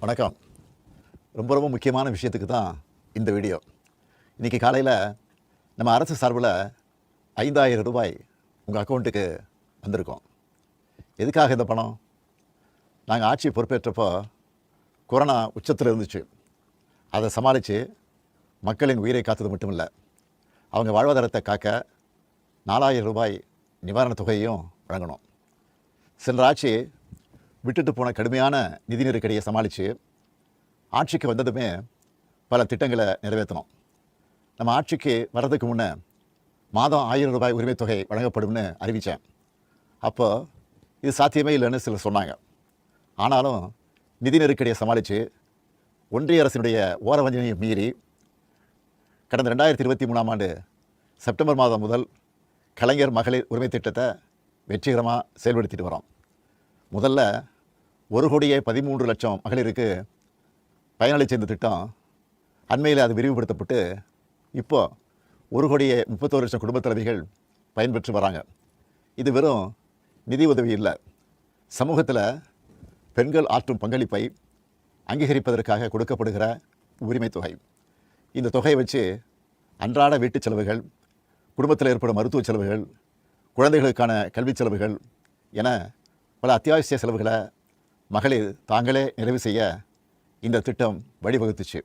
வணக்கம். ரொம்ப ரொம்ப முக்கியமான விஷயத்துக்கு தான் இந்த வீடியோ. இன்றைக்கி காலையில் நம்ம அரசு சார்பில் ரூபாய் 5000 உங்கள் அக்கௌண்ட்டுக்கு வந்திருக்கோம். எதுக்காக இந்த பணம்? நாங்கள் ஆட்சி பொறுப்பேற்றப்போ கொரோனா உச்சத்தில் இருந்துச்சு. அதை சமாளித்து மக்களின் உயிரை காத்தது மட்டும் இல்லை, அவங்க வாழ்வாதாரத்தை காக்க 4000 ரூபாய் நிவாரணத் தொகையையும் வழங்கணும். சென்ற ஆட்சி விட்டுட்டு போன கடுமையான நிதி நெருக்கடியை சமாளித்து ஆட்சிக்கு வந்ததுமே பல திட்டங்களை நிறைவேற்றணும். நம்ம ஆட்சிக்கு வர்றதுக்கு முன்னே மாதம் 1000 ரூபாய் உரிமைத் தொகை வழங்கப்படும்னு அறிவித்தேன். அப்போது இது சாத்தியமே இல்லைன்னு சிலர் சொன்னாங்க. ஆனாலும் நிதி நெருக்கடியை சமாளித்து ஒன்றிய அரசினுடைய ஓரவஞ்சனையை மீறி கடந்த 2023ஆம் ஆண்டு செப்டம்பர் மாதம் முதல் கலைஞர் மகளிர் உரிமை திட்டத்தை வெற்றிகரமாக செயல்படுத்திட்டு வரோம். முதல்ல 1,13,00,000 மகளிருக்கு பயனளித்த இந்த திட்டம் அண்மையில் அது விரிவுபடுத்தப்பட்டு இப்போது 1,31,00,000 குடும்பத் தலைவிகள் பயன்பெற்று வராங்க. இது வெறும் நிதி உதவி இல்லை, சமூகத்தில் பெண்கள் ஆற்றும் பங்களிப்பை அங்கீகரிப்பதற்காக கொடுக்கப்படுகிற உரிமைத் தொகை. இந்த தொகையை வச்சு அன்றாட வீட்டுச் செலவுகள், குடும்பத்தில் ஏற்படும் மருத்துவ செலவுகள், குழந்தைகளுக்கான கல்வி செலவுகள் என பல அத்தியாவசிய செலவுகளை மகளிர் தாங்களே நிறைவு செய்ய இந்த திட்டம் வழிவகுத்துச்சு.